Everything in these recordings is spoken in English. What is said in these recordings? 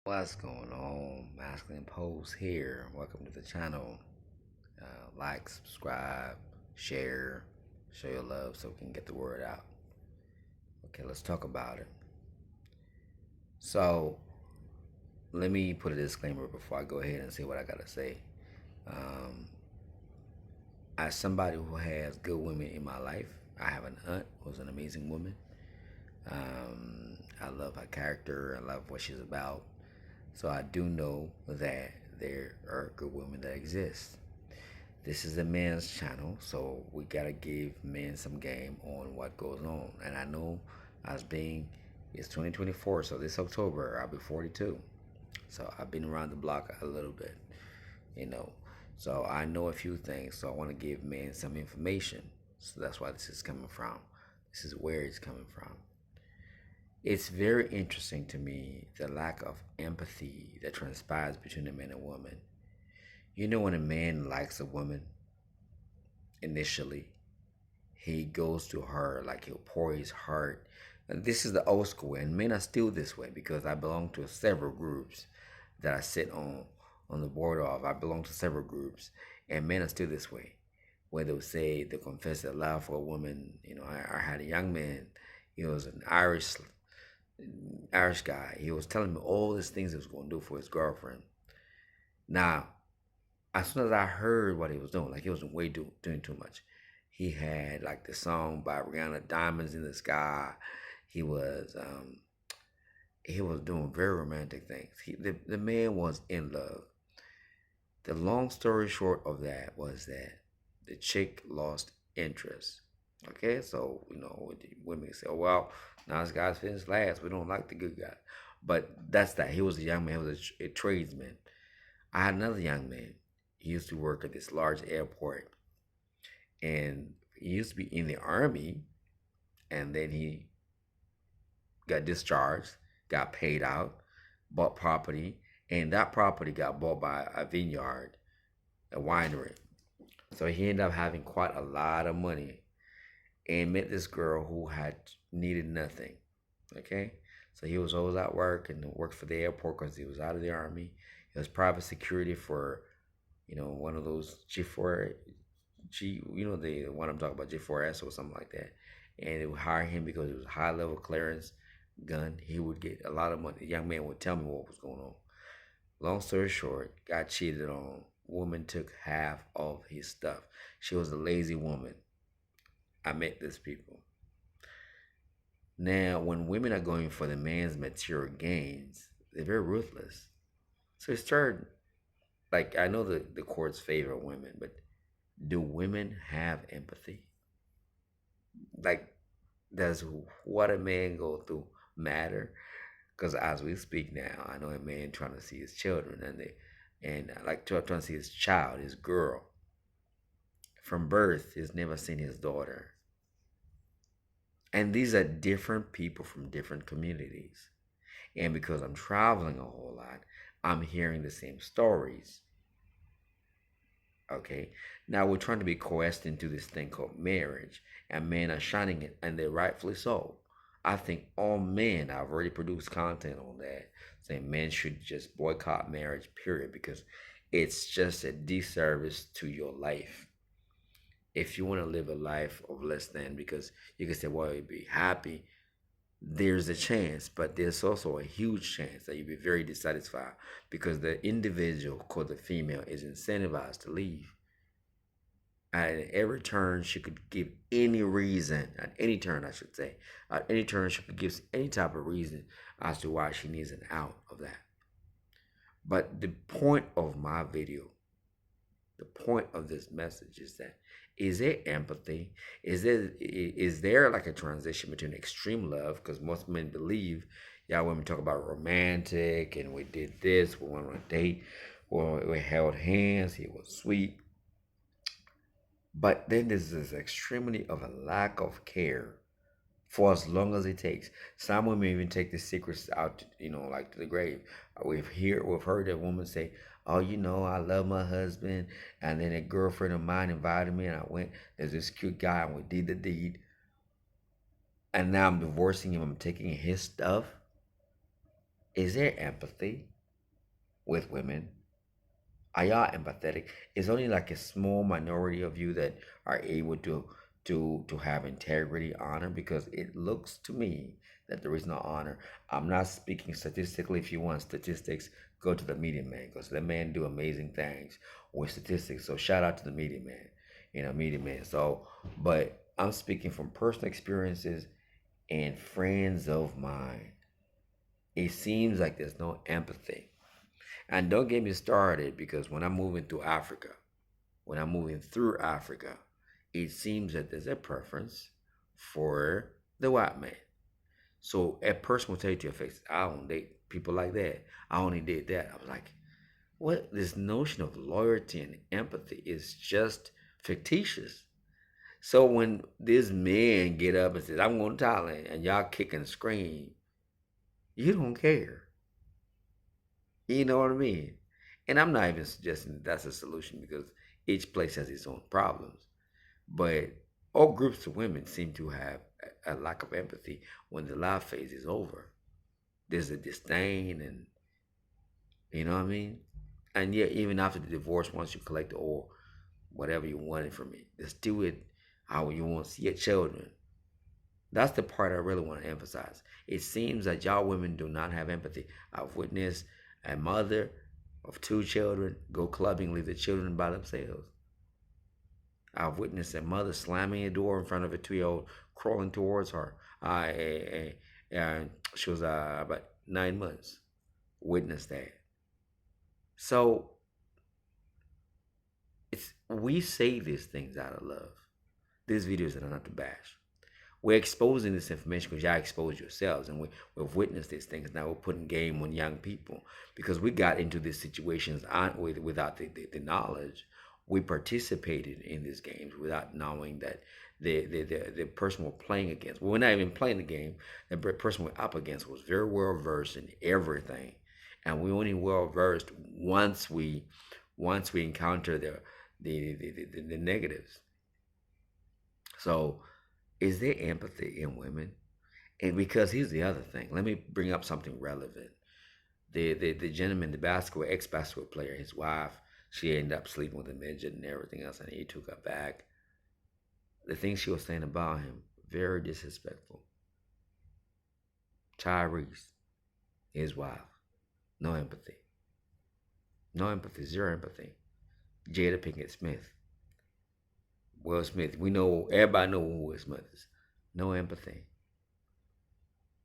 What's going on? Masculine Pose here. Welcome to the channel. Like, subscribe, share, show your love so we can get the word out. Okay, let's talk about it. So, let me put a disclaimer before I go ahead and say what I gotta say. Um, as somebody who has good women in my life, I have an aunt who's an amazing woman. I love her character. I love what she's about. So I do know that there are good women that exist. This is a man's channel, so we gotta give men some game on what goes on. And I know, as being it's 2024, so this October I'll be 42. So I've been around the block a little bit, you know. So I know a few things. So I want to give men some information. So that's why this is coming from. This is where it's coming from. It's very interesting to me the lack of empathy that transpires between a man and woman. You know, when a man likes a woman initially, he goes to her like he'll pour his heart. And this is the old school, and men are still this way because I belong to several groups that I sit on the board of. I belong to several groups, and men are still this way. Where they'll say they'll confess their love for a woman. You know, I had a young man. He was an Irish guy. He was telling me all these things he was going to do for his girlfriend. Now, as soon as I heard what he was doing, like he wasn't doing too much. He had like the song by Rihanna, "Diamonds in the Sky." He was um, he was doing very romantic things. The man was in love. The long story short of that was that the chick lost interest. Okay, so women say, "Oh well, now this guy's finished last. We don't like the good guy," but that's that. He was a young man. He was a tradesman. I had another young man. He used to work at this large airport, and he used to be in the army, and then he got discharged, got paid out, bought property, and that property got bought by a vineyard, a winery. So he ended up having quite a lot of money and met this girl who had needed nothing. Okay, so he was always at work and worked for the airport because he was out of the army. He was private security for, one of those G4, the one I'm talking about, G4S or something like that. And they would hire him because it was a high level clearance gun. He would get a lot of money. The young man would tell me what was going on. Long story short, got cheated on. Woman took half of his stuff. She was a lazy woman. I met these people. Now, when women are going for the man's material gains, they're very ruthless. So it started, like, I know the courts favor women, but do women have empathy? Like, does what a man go through matter? Because as we speak now, I know a man trying to see his children, and like trying to see his child, his girl. From birth, he's never seen his daughter. And these are different people from different communities. And because I'm traveling a whole lot, I'm hearing the same stories. Okay. Now we're trying to be coerced into this thing called marriage, and men are shining it, and they're rightfully so. I think all men, I've already produced content on that, saying men should just boycott marriage, period, because it's just a disservice to your life. If you want to live a life of less than, because you can say, well, you'd be happy, there's a chance, but there's also a huge chance that you'll be very dissatisfied because the individual, called the female, is incentivized to leave. At every turn, she could give any reason, at any turn, I should say, at any turn, she could give any type of reason as to why she needs an out of that. But the point of my video, the point of this message is that, is there empathy? Is there like a transition between extreme love? Because most men believe, yeah, when we talk about romantic and we did this, we went on a date, we held hands, he was sweet. But then there's this extremity of a lack of care for as long as it takes. Some women even take the secrets out, like to the grave. We've heard a woman say, "Oh, I love my husband," and then a girlfriend of mine invited me, and I went. There's this cute guy, and we did the deed, and now I'm divorcing him. I'm taking his stuff. Is there empathy with women? Are y'all empathetic? It's only like a small minority of you that are able to have integrity, honor, because it looks to me that there is no honor. I'm not speaking statistically. If you want statistics, go to the media man because the man do amazing things with statistics. So shout out to the media man, media man. So, but I'm speaking from personal experiences and friends of mine. It seems like there's no empathy. And don't get me started because when I'm moving through Africa, it seems that there's a preference for the white man. So a person will tell you to your face, I don't date people like that. I only did that. I was like, what? This notion of loyalty and empathy is just fictitious. So when these men get up and says, I'm going to Thailand, and y'all kick and scream, you don't care. You know what I mean? And I'm not even suggesting that that's a solution because each place has its own problems. But all groups of women seem to have a lack of empathy when the love phase is over. There's a disdain, and you know what I mean? And yet, even after the divorce, once you collect all whatever you wanted from it, just do it how you want to see your children. That's the part I really want to emphasize. It seems that y'all women do not have empathy. I've witnessed a mother of two children go clubbing, leave the children by themselves. I've witnessed a mother slamming a door in front of a 2-year-old crawling towards her. She was about 9 months. Witnessed that. So we say these things out of love. These videos are not to bash. We're exposing this information because y'all expose yourselves, and we've witnessed these things. Now we're putting game on young people because we got into these situations without the knowledge. We participated in these games without knowing that the person we're playing against. Well, we're not even playing the game. The person we're up against was very well versed in everything, and we only well versed once we encounter the negatives. So is there empathy in women? And because here's the other thing, let me bring up something relevant. The gentleman, the ex-basketball player, his wife, she ended up sleeping with a midget and everything else, and he took her back. The things she was saying about him, very disrespectful. Tyrese, his wife, no empathy. No empathy, zero empathy. Jada Pinkett Smith, Will Smith. We know, everybody know who Will Smith is. No empathy.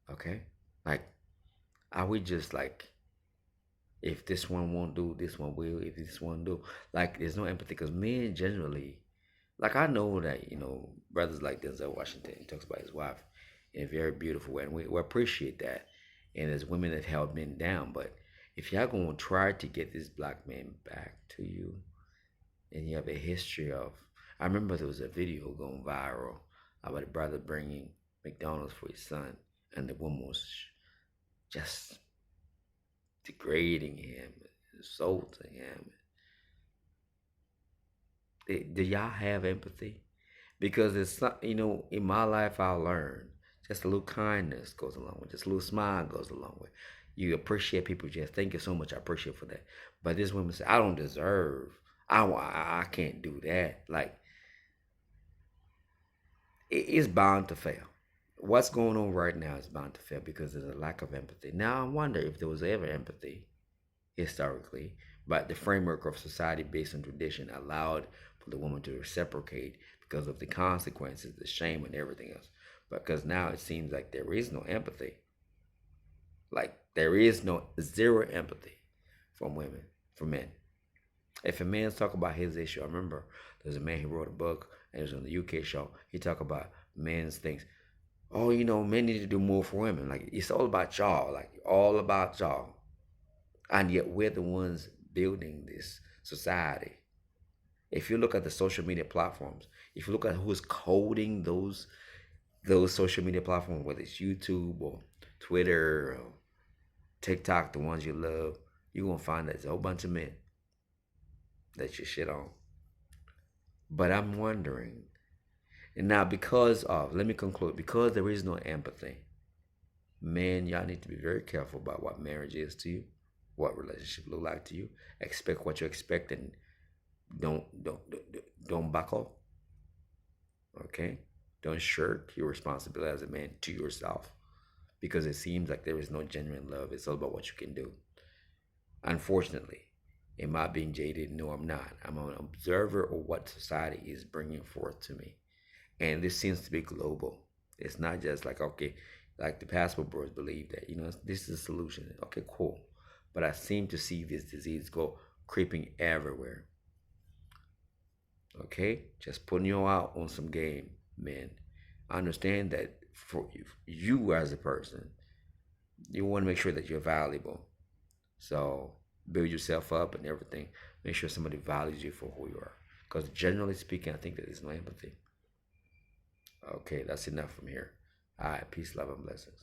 Okay? Like, are we just like, if this one won't do, this one will, if this one do? Like, there's no empathy because men generally, like, I know that, brothers like Denzel Washington, he talks about his wife in a very beautiful way, and we appreciate that. And there's women that held men down, but if y'all gonna try to get this black man back to you, and you have a history of, I remember there was a video going viral about a brother bringing McDonald's for his son, and the woman was just degrading him, insulting him. Do y'all have empathy? Because it's not, in my life I learned just a little kindness goes a long way, just a little smile goes a long way. You appreciate people. Just thank you so much. I appreciate for that. But this woman said, I don't deserve. I can't do that. Like, it's bound to fail. What's going on right now is bound to fail because there's a lack of empathy. Now I wonder if there was ever empathy historically, but the framework of society based on tradition allowed for the woman to reciprocate because of the consequences, the shame, and everything else. Because now it seems like there is no empathy. Like, there is no zero empathy from women, from men. If a man's talk about his issue, I remember there's a man who wrote a book and it was on the UK show. He talked about men's things. Oh, men need to do more for women. Like, it's all about y'all. Like, all about y'all. And yet we're the ones building this society. If you look at the social media platforms, if you look at who's coding those social media platforms, whether it's YouTube or Twitter or TikTok, the ones you love, you're gonna find that it's a whole bunch of men that you shit on. But I'm wondering, and now let me conclude, because there is no empathy, Men, y'all need to be very careful about what marriage is to you, what relationship look like to you. Expect what you expect, and don't buckle. Okay, don't shirk your responsibility as a man to yourself, because it seems like there is no genuine love. It's all about what you can do. Unfortunately, am I being jaded? No, I'm not. I'm an observer of what society is bringing forth to me. And this seems to be global. It's not just like, okay, like the Passport Bros believe that, this is a solution. Okay, cool. But I seem to see this disease go creeping everywhere. Okay? Just putting you out on some game, man. I understand that for you as a person, you want to make sure that you're valuable. So build yourself up and everything. Make sure somebody values you for who you are. Because generally speaking, I think that there's no empathy. Okay, that's enough from here. All right, peace, love, and blessings.